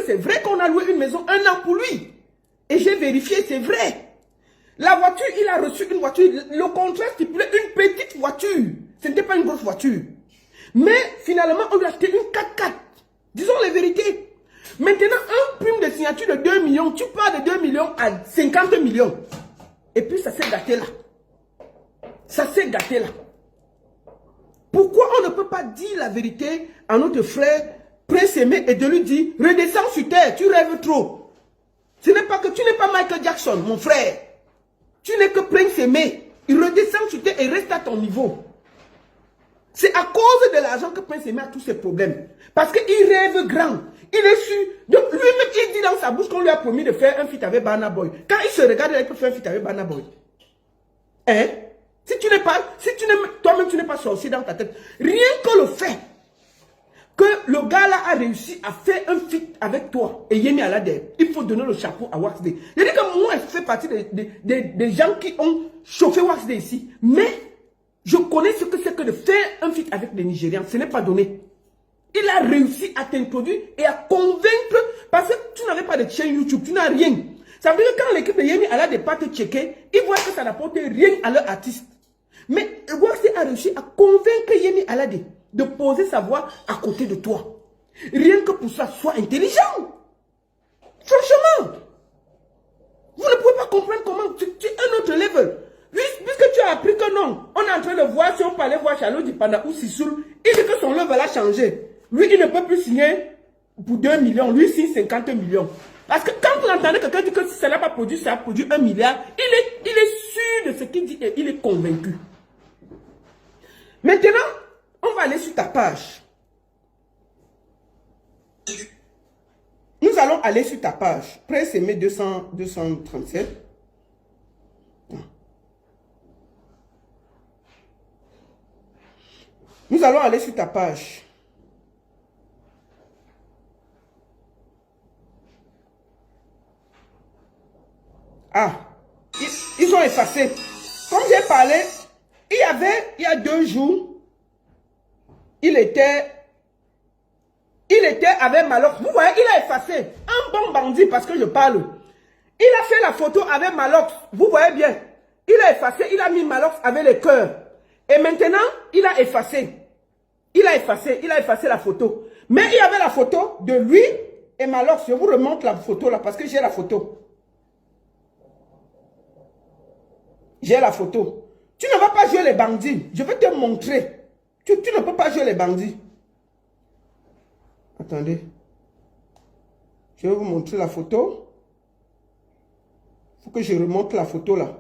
c'est vrai qu'on a loué une maison 1 an pour lui. Et j'ai vérifié, c'est vrai. La voiture, il a reçu une voiture. Le contrat stipulait une petite voiture. Ce n'était pas une grosse voiture. Mais finalement, on lui a acheté une 4x4. Disons les vérités. Maintenant, un prime de signature de 2 millions, tu pars de 2 millions à 50 millions. Et puis ça s'est gâté là. Ça s'est gâté là. Pourquoi on ne peut pas dire la vérité à notre frère Prince Aimé et de lui dire, redescends sur terre, tu rêves trop. Ce n'est pas que tu n'es pas Michael Jackson, mon frère. Tu n'es que Prince Aimé. Il redescend sur terre et reste à ton niveau. C'est à cause de l'argent que Prince Aimé a tous ses problèmes. Parce qu'il rêve grand. Il est sûr. Donc lui-même, il dit dans sa bouche qu'on lui a promis de faire un feat avec Burna Boy. Quand il se regarde, il peut faire un feat avec Burna Boy. Hein? Si tu n'es pas, toi-même tu n'es pas sorcier dans ta tête. Rien que le fait que le gars là a réussi à faire un feat avec toi et Yemi Alade, il faut donner le chapeau à Wax Day. Je dis que moi, je fais partie des gens qui ont chauffé Wax Day ici. Mais je connais ce que c'est que de faire un feat avec les Nigérians. Ce n'est pas donné. Il a réussi à t'introduire et à convaincre parce que tu n'avais pas de chaîne YouTube, tu n'as rien. Ça veut dire que quand l'équipe de Yemi Alade n'est pas te checker, ils voient que ça n'apporte rien à leur artiste. Mais Wax Day a réussi à convaincre Yemi Alade de poser sa voix à côté de toi. Rien que pour ça, sois intelligent. Franchement. Vous ne pouvez pas comprendre comment tu es un autre level. Puisque tu as appris que non, on est en train de voir si on peut aller voir Charlotte Dipanda ou Sissoul, il dit que son level a changé. Lui, il ne peut plus signer pour 2 millions. Lui, signe 50 millions. Parce que quand vous entendez quelqu'un dire que si ça n'a pas produit, ça a produit 1 milliard, il est sûr de ce qu'il dit et il est convaincu. Maintenant, on va aller sur ta page. Nous allons aller sur ta page. Prince Aimé 237. Nous allons aller sur ta page. Ah, ils ont effacé. Comme j'ai parlé, il y a 2 jours, il était avec Malox. Vous voyez, il a effacé. Un bon bandit, parce que je parle. Il a fait la photo avec Malox. Vous voyez bien. Il a effacé, il a mis Malox avec les cœurs. Et maintenant, il a effacé. Il a effacé la photo. Mais il y avait la photo de lui et Malox. Je vous remonte la photo là, parce que j'ai la photo. J'ai la photo. Tu ne vas pas jouer les bandits. Je vais te montrer. Tu ne peux pas jouer les bandits. Attendez. Je vais vous montrer la photo. Il faut que je remonte la photo là.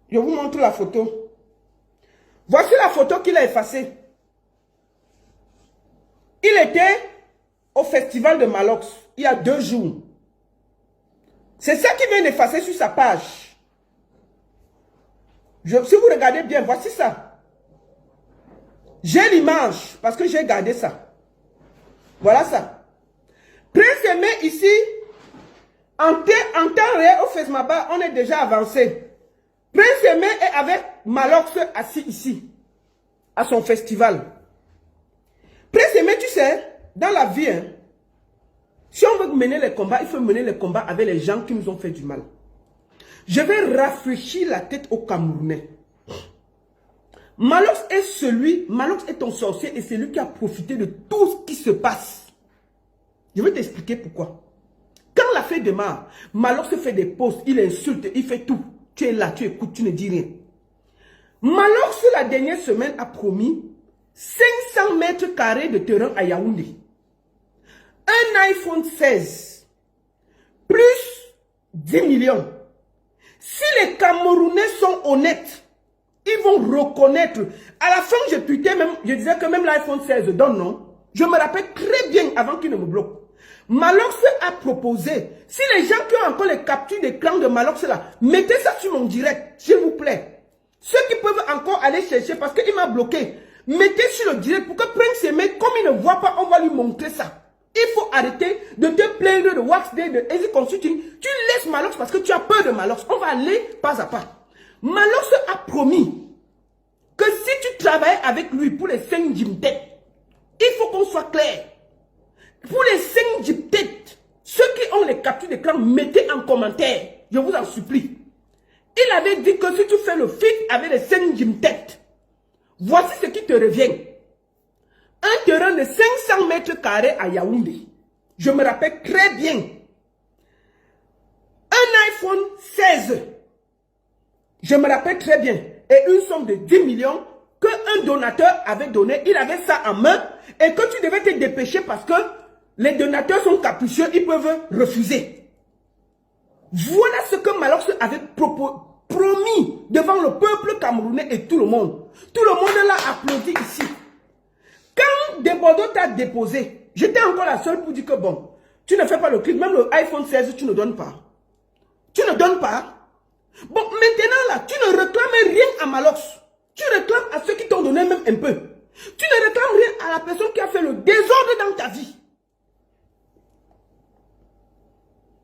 Je vous montre la photo. Voici la photo qu'il a effacée. Il était au festival de Malox il y a 2 jours. C'est ça qu'il vient d'effacer sur sa page. Si vous regardez bien, voici ça. J'ai l'image parce que j'ai gardé ça. Voilà ça. Prince Aimé ici, en temps réel au Fesmaba, on est déjà avancé. Prince Aimé est avec Malox assis ici, à son festival. Prince Aimé, tu sais, dans la vie, hein, si on veut mener les combats, il faut mener les combats avec les gens qui nous ont fait du mal. Je vais rafraîchir la tête aux Camerounais. Malox est ton sorcier et c'est lui qui a profité de tout ce qui se passe. Je vais t'expliquer pourquoi. Quand la fête démarre, Malox fait des posts, il insulte, il fait tout. Tu es là, tu écoutes, tu ne dis rien. Malox, la dernière semaine, a promis 500 mètres carrés de terrain à Yaoundé. Un iPhone 16, plus 10 millions. Si les Camerounais sont honnêtes, ils vont reconnaître. À la fin, je tweetais même, je disais que même l'iPhone 16 donne, non? Je me rappelle très bien avant qu'il ne me bloque. Malox a proposé, si les gens qui ont encore les captures d'écran de Malox là, mettez ça sur mon direct, s'il vous plaît. Ceux qui peuvent encore aller chercher, parce qu'il m'a bloqué, mettez sur le direct pour que Prince Aimé, comme il ne voit pas, on va lui montrer ça. Il faut arrêter de te plaindre de Wax Day, de Easy Consulting. Tu laisses Malox parce que tu as peur de Malox. On va aller pas à pas. Malox a promis travaillais avec lui pour les 5 Jim-Tech. Il faut qu'on soit clair. Pour les 5 Jim-Tech, ceux qui ont les captures d'écran, mettez en commentaire. Je vous en supplie. Il avait dit que si tu fais le feat avec les 5 Jim-Tech, voici ce qui te revient. Un terrain de 500 mètres carrés à Yaoundé. Je me rappelle très bien. Un iPhone 16. Je me rappelle très bien. Et une somme de 10 millions qu'un donateur avait donné. Il avait ça en main. Et que tu devais te dépêcher parce que les donateurs sont capricieux. Ils peuvent refuser. Voilà ce que Malox avait promis devant le peuple camerounais et tout le monde. Tout le monde l'a applaudi ici. Quand Desbordeaux t'a déposé, j'étais encore la seule pour dire que bon, tu ne fais pas le clip, même le iPhone 16, tu ne donnes pas. Tu ne donnes pas. Bon, maintenant là, tu ne réclames rien à Malox. Tu réclames à ceux qui t'ont donné même un peu. Tu ne réclames rien à la personne qui a fait le désordre dans ta vie.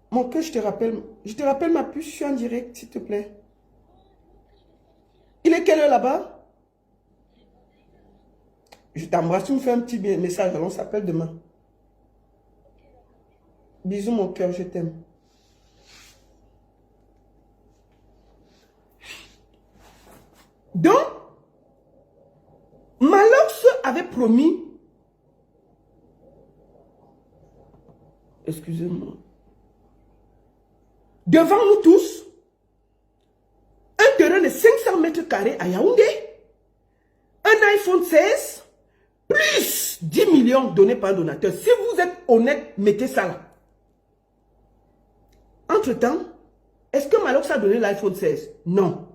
Mon cœur, je te rappelle ma puce, je suis en direct, s'il te plaît. Il est quelle heure là-bas? Je t'embrasse, tu me fais un petit message, alors on s'appelle demain. Bisous mon cœur, je t'aime. Donc, Malox avait promis, excusez-moi, devant nous tous, un terrain de 500 mètres carrés à Yaoundé, un iPhone 16, plus 10 millions donnés par un donateur. Si vous êtes honnête, mettez ça là. Entre-temps, est-ce que Malox a donné l'iPhone 16? Non.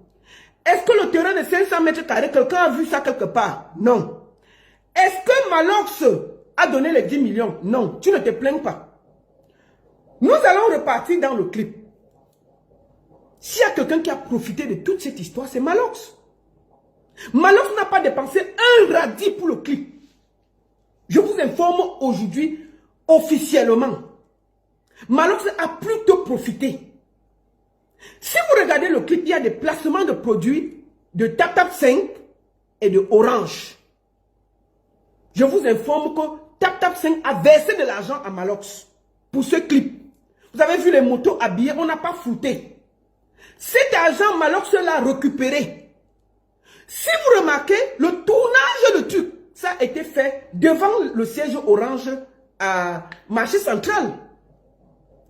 Est-ce que le terrain de 500 mètres carrés, quelqu'un a vu ça quelque part? Non. Est-ce que Malox a donné les 10 millions? Non. Tu ne te plains pas. Nous allons repartir dans le clip. S'il y a quelqu'un qui a profité de toute cette histoire, c'est Malox. Malox n'a pas dépensé un radis pour le clip. Je vous informe aujourd'hui officiellement. Malox a plutôt profité. Si vous regardez le clip, il y a des placements de produits de TapTap 5 et de Orange. Je vous informe que TapTap 5 a versé de l'argent à Malox pour ce clip. Vous avez vu les motos habillées, on n'a pas flouté. Cet argent, Malox l'a récupéré. Si vous remarquez, le tournage de truc, ça a été fait devant le siège Orange à Marché Central.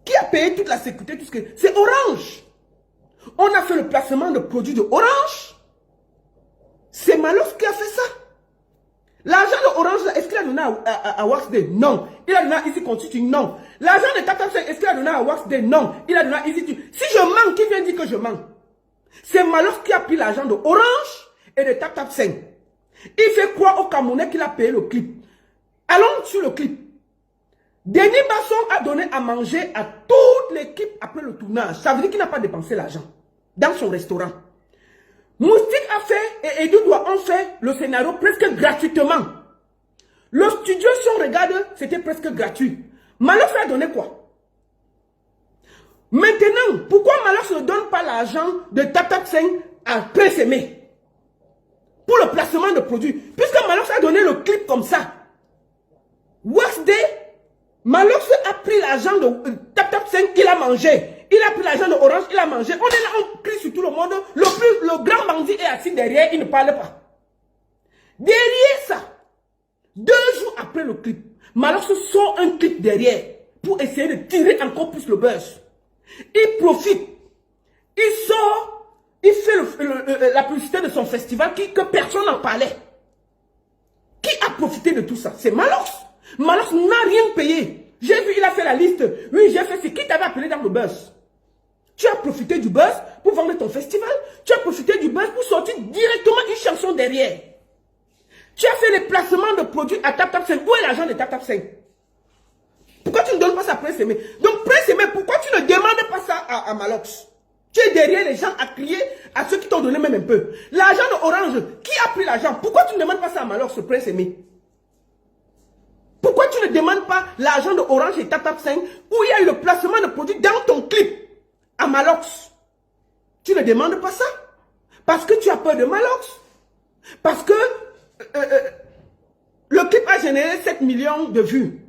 Qui a payé toute la sécurité, tout ce que... C'est Orange. On a fait le placement de produits de Orange. C'est Malox qui a fait ça. L'argent de Orange, est-ce qu'il a donné à Waxday? Non. Il a donné à Easy Consulting? Non. L'argent de TapTap 5, est-ce qu'il a donné à Waxday? Non. Il a donné à Easy. Si je mens, qui vient dire que je mens? C'est Malox qui a pris l'argent de Orange et de TapTap 5. Il fait croire au Camerounais qu'il a payé le clip. Allons sur le clip. Denis Basson a donné à manger à toute l'équipe après le tournage. Ça veut dire qu'il n'a pas dépensé l'argent dans son restaurant. Moustique a fait et Edouard ont fait le scénario presque gratuitement. Le studio, si on regarde, c'était presque gratuit. Malox a donné quoi? Maintenant, pourquoi Malox ne donne pas l'argent de TapTap 5 à Prince Aimé pour le placement de produits? Puisque Malox a donné le clip comme ça. Waxday, Malox a pris l'argent de TapTap 5, il a mangé. Il a pris l'argent de Orange, il a mangé. On est là, on crie sur tout le monde. Le grand bandit est assis derrière, il ne parle pas. Derrière ça, 2 jours après le clip, Malox sort un clip derrière pour essayer de tirer encore plus le buzz. Il profite. Il sort, il fait la publicité de son festival que personne n'en parlait. Qui a profité de tout ça? C'est Malox. Malox n'a rien payé. J'ai vu, il a fait la liste. Oui, j'ai fait, c'est qui t'avait appelé dans le buzz? Tu as profité du buzz pour vendre ton festival. Tu as profité du buzz pour sortir directement une chanson derrière. Tu as fait les placements de produits à TapTap 5. Où est l'argent de TapTap 5? Pourquoi tu ne donnes pas ça à Prince Aimé? Donc Prince Aimé, pourquoi tu ne demandes pas ça à Malox? Tu es derrière les gens à crier à ceux qui t'ont donné même un peu. L'argent de Orange, qui a pris l'argent? Pourquoi tu ne demandes pas ça à Malox, Prince Aimé? Pourquoi tu ne demandes pas l'argent de Orange et TapTap 5 où il y a eu le placement de produits dans ton clip à Malox? Tu ne demandes pas ça parce que tu as peur de Malox. Parce que le clip a généré 7 millions de vues.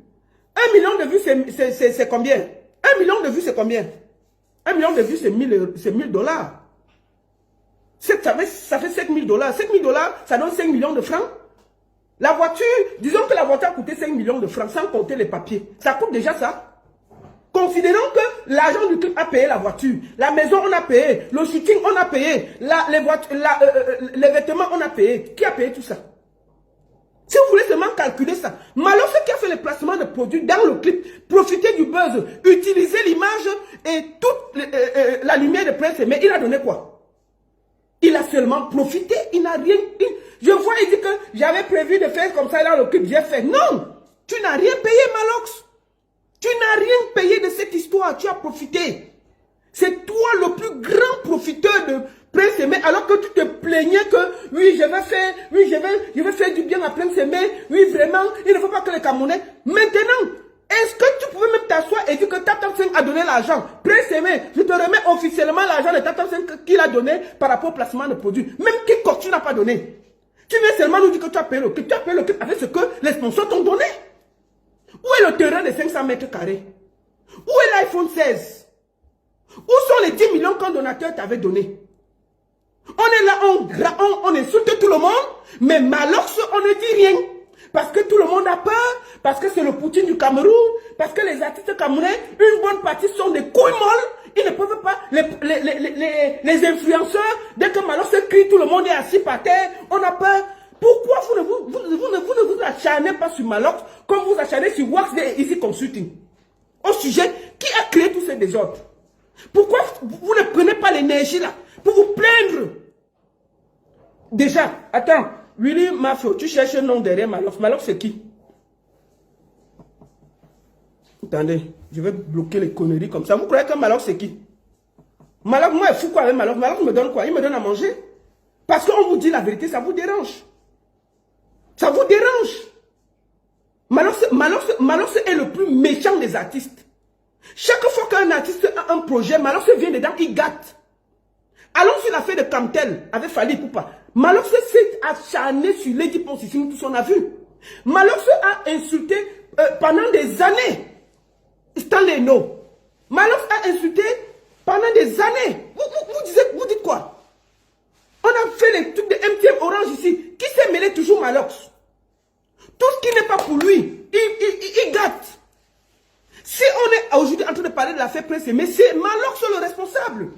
1 million de vues, c'est combien? 1 million de vues, c'est combien? 1 million de vues, c'est 1000 dollars. Ça fait 7 000 dollars. 7 000 dollars, ça donne 5 millions de francs. La voiture, disons que la voiture a coûté 5 millions de francs, sans compter les papiers. Ça coûte déjà ça. Considérons que l'argent du clip a payé la voiture, la maison on a payé, le shooting on a payé, les vêtements on a payé. Qui a payé tout ça? Si vous voulez seulement calculer ça, Malo, ce qui a fait le placement de produits dans le clip, profiter du buzz, utiliser l'image et toute la lumière de Prince Aimé, il a donné quoi? Il a seulement profité, il n'a rien... Je vois, il dit que j'avais prévu de faire comme ça dans le clip, j'ai fait. Non, tu n'as rien payé, Malox. Tu n'as rien payé de cette histoire, tu as profité. C'est toi le plus grand profiteur de Prince Aimé, alors que tu te plaignais que, oui, je vais faire du bien à Prince Aimé, oui, vraiment, il ne faut pas que les Camerounais. Maintenant, est-ce que tu pouvais même t'asseoir et dire que Tap 5 a donné l'argent? Prince Aimé, je te remets officiellement l'argent de Tap 5 qu'il a donné par rapport au placement de produits. Même Kikok, tu n'as pas donné. Tu viens seulement nous dire que tu as payé le clip. Tu as payé le clip avec ce que les sponsors t'ont donné. Où est le terrain de 500 mètres carrés? Où est l'iPhone 16? Où sont les 10 millions qu'un donateur t'avait donné? On est là, on insulte tout le monde, mais Malox, on ne dit rien. Parce que tout le monde a peur, parce que c'est le Poutine du Cameroun, parce que les artistes camerounais, une bonne partie sont des couilles molles, ils ne peuvent pas, les influenceurs, dès que Malox crie, tout le monde est assis par terre, on a peur. Pourquoi vous ne vous acharnez pas sur Malox comme vous acharnez sur Wax et Easy Consulting? Au sujet, qui a créé tous ces désordres? Pourquoi vous ne prenez pas l'énergie là pour vous plaindre? Déjà, attends, Willy Mafio, tu cherches un nom derrière Malox. Malox c'est qui? Attendez, je vais bloquer les conneries comme ça. Vous croyez que Malox c'est qui? Malox, moi, je fous quoi avec Malox? Malox me donne quoi? Il me donne à manger. Parce qu'on vous dit la vérité, ça vous dérange. Ça vous dérange. Malox est le plus méchant des artistes. Chaque fois qu'un artiste a un projet, Malox vient dedans, il gâte. Allons sur l'affaire de Camtel avec Fali Poupa. Malox s'est acharné sur Lady Ponsissime, tout on a vu. Malox a insulté pendant des années Stanley No. Malox a insulté pendant des années. Vous dites quoi? On a fait les trucs de MTM Orange ici. Qui s'est mêlé toujours Malox? Tout ce qui n'est pas pour lui, il gâte. Si on est aujourd'hui en train de parler de l'affaire Prince Aimé, c'est Malox le responsable.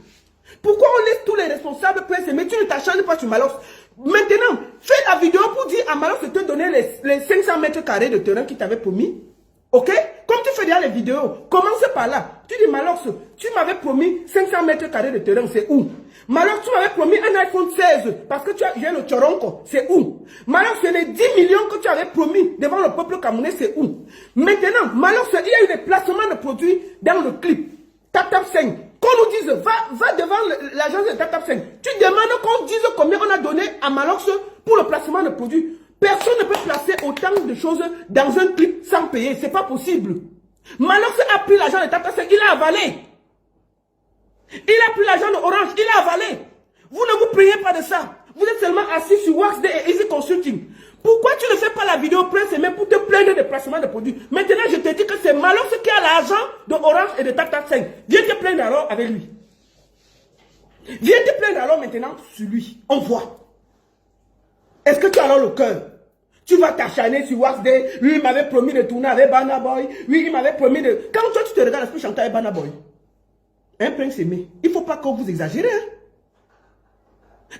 Pourquoi on laisse tous les responsables Prince Aimé? Tu ne t'acharnes pas sur Malox. Maintenant, fais la vidéo pour dire à Malox de te donner les 500 mètres carrés de terrain qu'il t'avait promis. Ok? Comme tu fais déjà les vidéos, commence par là. Tu dis Malox, tu m'avais promis 500 mètres carrés de terrain, c'est où? Malox, tu m'avais promis un iPhone 16 parce que tu as le Choronko, c'est où? Malox, c'est les 10 millions que tu avais promis devant le peuple camerounais, c'est où? Maintenant, Malox, il y a eu des placements de produits dans le clip. Tap 5. Qu'on nous dise, va devant l'agence de Tap 5. Tu demandes qu'on dise combien on a donné à Malox pour le placement de produits. Personne ne peut placer autant de choses dans un clip sans payer. C'est pas possible. Malox a pris l'argent de Tap 5, il a avalé. Il a pris l'argent de Orange, il a avalé. Vous ne vous priez pas de ça. Vous êtes seulement assis sur Wax et Easy Consulting. Pourquoi tu ne fais pas la vidéo Prince Aimé pour te plaindre des placements de produits? Maintenant, je te dis que c'est Malox qui a l'argent de Orange et de Tap 5. Viens te plaindre alors avec lui. Viens te plaindre alors maintenant sur lui. On voit. Est-ce que tu as alors le cœur? Tu vas t'acharner sur Wax Day. Lui, il m'avait promis de tourner avec Burna Boy. Oui, il m'avait promis de... Quand toi, tu te regardes, est-ce que chanter avec Burna Boy? Hein, Prince Aimé? Il ne faut pas que vous exagérez. Hein?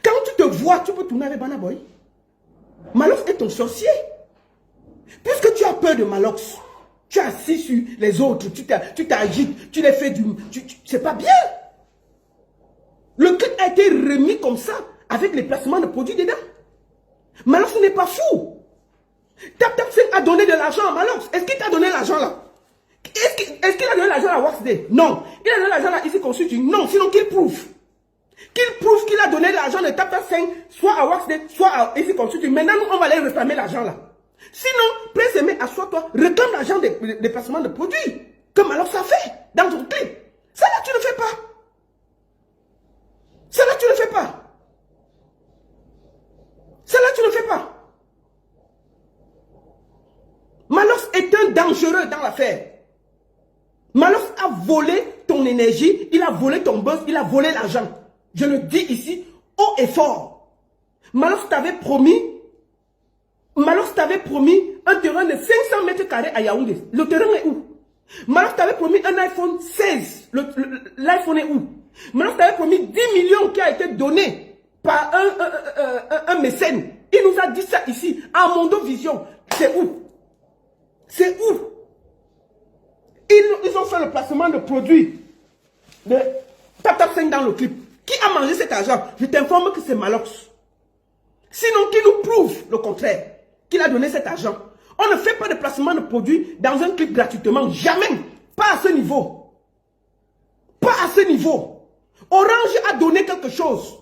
Quand tu te vois, tu peux tourner avec Burna Boy. Malox est ton sorcier. Puisque tu as peur de Malox, tu es assis sur les autres, tu t'agites, tu les fais du... C'est pas bien. Le clip a été remis comme ça, avec les placements de produits dedans. Malox n'est pas fou. Tap 5 a donné de l'argent à Malox. Est-ce qu'il t'a donné l'argent là? Est-ce qu'il a donné l'argent à Wax Day? Non. Il a donné l'argent à Easy Consulting? Non, sinon qu'il prouve. Qu'il prouve qu'il a donné l'argent de Tap 5, soit à Wax Day, soit à Easy Consulting. Maintenant, nous, on va aller réclamer l'argent là. Sinon, Prince Aimé, assois-toi, réclame l'argent des placements de produits. Comme Malox a fait dans ton clip. Ça là, tu ne fais pas. Ça là, tu ne fais pas. Ça là, tu dangereux dans l'affaire. Malox a volé ton énergie, il a volé ton buzz, il a volé l'argent. Je le dis ici, haut et fort. Malox t'avait promis un terrain de 500 mètres carrés à Yaoundé. Le terrain est où? Malox t'avait promis un iPhone 16. L'iPhone est où? Malox t'avait promis 10 millions qui a été donné par un mécène. Il nous a dit ça ici, à Mondo Vision. C'est où? C'est où? Ils ont fait le placement de produits de Tap 5 dans le clip. Qui a mangé cet argent? Je t'informe que c'est Malox. Sinon, qui nous prouve le contraire? Qu'il a donné cet argent. On ne fait pas de placement de produits dans un clip gratuitement. Jamais. Pas à ce niveau. Pas à ce niveau. Orange a donné quelque chose.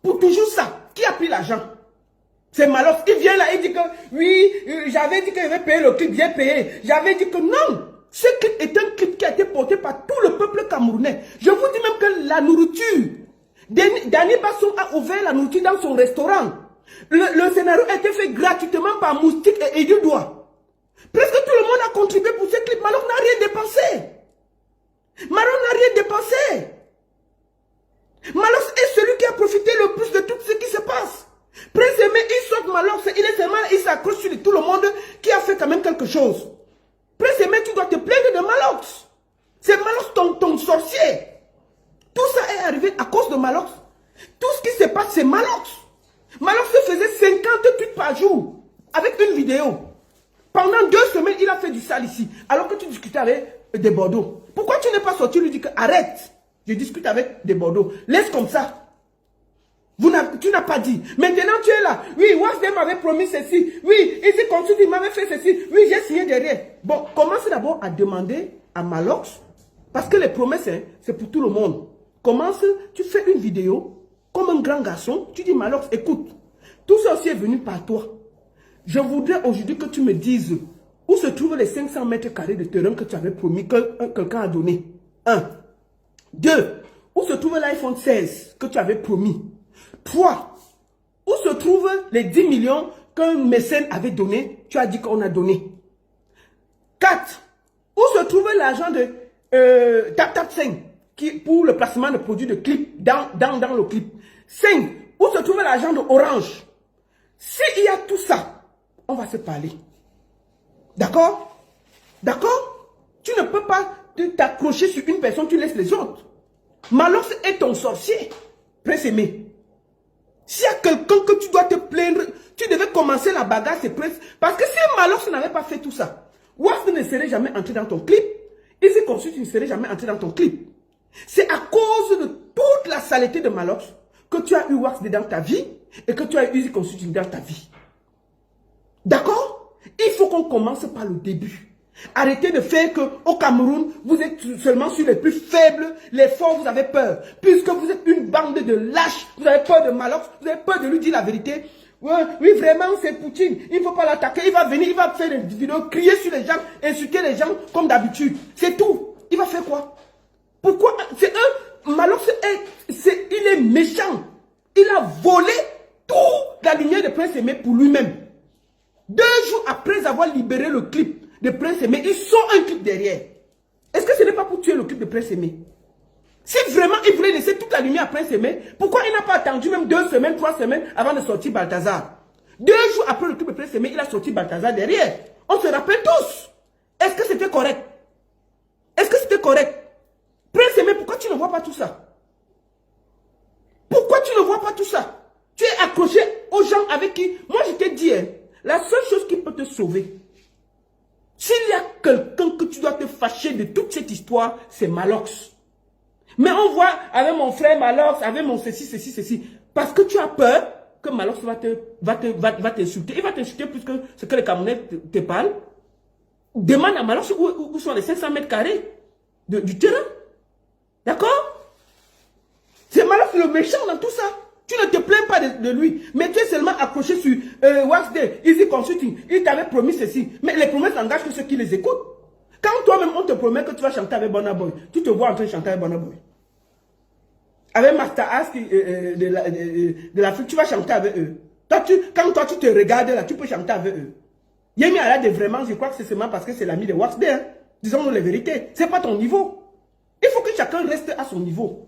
Pour toujours ça. Qui a pris l'argent? C'est Malox. Il vient là et dit que oui, j'avais dit qu'il avait payé le clip, bien payé. J'avais dit que non. Ce clip est un clip qui a été porté par tout le peuple camerounais. Je vous dis même que la nourriture, Dani Basson a ouvert la nourriture dans son restaurant. Le scénario a été fait gratuitement par Moustique et Edouard. Presque tout le monde a contribué pour ce clip. Malox n'a rien dépensé. Malox n'a rien dépensé. Malox est celui qui a profité le plus de tout ce qui se passe. Prince Aimé, il sort Malox, il s'accroche sur tout le monde qui a fait quand même quelque chose. Prince Aimé, tu dois te plaindre de Malox. C'est Malox ton sorcier. Tout ça est arrivé à cause de Malox. Tout ce qui se passe, c'est Malox. Malox se faisait 50 tweets par jour avec une vidéo. Pendant 2 semaines, il a fait du sale ici. Alors que tu discutais avec des Bordeaux. Pourquoi tu n'es pas sorti lui dire que arrête? Je discute avec des Bordeaux. Laisse comme ça. Tu n'as pas dit. Maintenant, tu es là. Oui, Wasdem m'avait promis ceci. Oui, Easy Consult, il m'avait fait ceci. Oui, j'ai signé derrière. Bon, commence d'abord à demander à Malox. Parce que les promesses, hein, c'est pour tout le monde. Commence, tu fais une vidéo. Comme un grand garçon, tu dis Malox, écoute. Tout ça aussi est venu par toi. Je voudrais aujourd'hui que tu me dises où se trouvent les 500 mètres carrés de terrain que tu avais promis que quelqu'un a donné. 1. 2. Où se trouve l'iPhone 16 que tu avais promis. 3. Où se trouvent les 10 millions qu'un mécène avait donné, tu as dit qu'on a donné. 4. Où se trouve l'argent de Tap 5 pour le placement de produits de clip dans le clip. 5. Où se trouve l'argent de Orange. S'il y a tout ça, on va se parler. D'accord? D'accord? Tu ne peux pas t'accrocher sur une personne, tu laisses les autres. Malox est ton sorcier. Prince Aimé. S'il y a quelqu'un que tu dois te plaindre, tu devais commencer la bagarre, c'est Prince. Parce que si Malox n'avait pas fait tout ça, Wasp ne serait jamais entré dans ton clip. Easy Consult ne serait jamais entré dans ton clip. C'est à cause de toute la saleté de Malox que tu as eu Wax dans ta vie et que tu as eu Easy Consult dans ta vie. D'accord? Il faut qu'on commence par le début. Arrêtez de faire qu'au Cameroun, vous êtes seulement sur les plus faibles, les forts, vous avez peur. Puisque vous êtes une bande de lâches, vous avez peur de Malox, vous avez peur de lui dire la vérité. Oui, vraiment, c'est Poutine. Il ne faut pas l'attaquer. Il va venir, il va faire des vidéos, crier sur les gens, insulter les gens comme d'habitude. C'est tout. Il va faire quoi? Pourquoi? C'est Malox, il est méchant. Il a volé toute la lumière de Prince Aimé pour lui-même. 2 jours après avoir libéré le clip de Prince Aimé, il sort un clip derrière. Est-ce que ce n'est pas pour tuer le clip de Prince Aimé? Si vraiment il voulait laisser toute la lumière à Prince Aimé, pourquoi il n'a pas attendu même 2 semaines, 3 semaines avant de sortir Balthazar? 2 jours après le clip de Prince Aimé, il a sorti Balthazar derrière. On se rappelle tous. Est-ce que c'était correct? Est-ce que c'était correct? Prince Aimé, pourquoi tu ne vois pas tout ça? Pourquoi tu ne vois pas tout ça? Tu es accroché aux gens avec qui... Moi, je t'ai dit, hein, la seule chose qui peut te sauver, s'il y a quelqu'un que tu dois te fâcher de toute cette histoire, c'est Malox. Mais on voit avec mon frère Malox, avec mon ceci. Parce que tu as peur que Malox va t'insulter. Il va t'insulter plus que ce que les Camerounais te parlent. Demande à Malox où sont les 500 mètres carrés du terrain. D'accord? C'est Malox le méchant dans tout ça. Tu ne te plains pas de lui, mais tu es seulement accroché sur Waxday, Easy Consulting. Il t'avait promis ceci. Mais les promesses n'engagent que ceux qui les écoutent. Quand toi-même on te promet que tu vas chanter avec Burna Boy, tu te vois en train de chanter avec Burna Boy. Avec Master Ask de l'Afrique, tu vas chanter avec eux. Quand toi tu te regardes là, tu peux chanter avec eux. Yemi Alade, vraiment, je crois que c'est seulement parce que c'est l'ami de Waxday. Hein. Disons-nous la vérité. C'est pas ton niveau. Il faut que chacun reste à son niveau.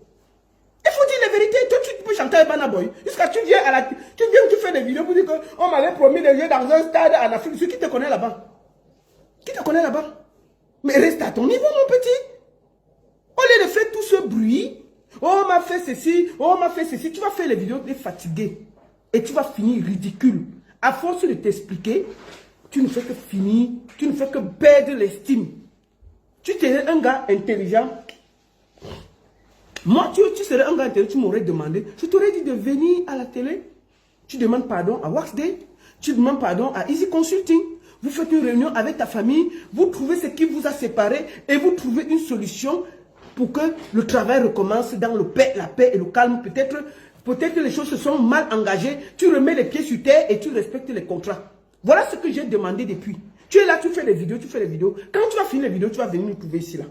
Il faut dire la vérité. Toi, tu peux chanter Ebana Boy. Jusqu'à tu viens à la... Tu fais des vidéos pour dire qu'on m'avait promis de jouer dans un stade en Afrique du Sud. Qui te connaît là-bas? Qui te connaît là-bas? Mais reste à ton niveau, mon petit. Au lieu de faire tout ce bruit, oh, on m'a fait ceci, oh, on m'a fait ceci, tu vas faire les vidéos, tu es fatigué. Et tu vas finir ridicule. À force de t'expliquer, tu ne fais que finir, tu ne fais que perdre l'estime. Tu serais un gars intelligent. Moi, tu serais un gars intelligent, tu m'aurais demandé, je t'aurais dit de venir à la télé. Tu demandes pardon à Waxday, tu demandes pardon à Easy Consulting. Vous faites une réunion avec ta famille, vous trouvez ce qui vous a séparé et vous trouvez une solution pour que le travail recommence dans la paix et le calme. Peut-être que les choses se sont mal engagées. Tu remets les pieds sur terre et tu respectes les contrats. Voilà ce que j'ai demandé depuis. Tu es là, tu fais les vidéos, tu fais les vidéos. Quand tu vas finir les vidéos, tu vas venir nous trouver ici là.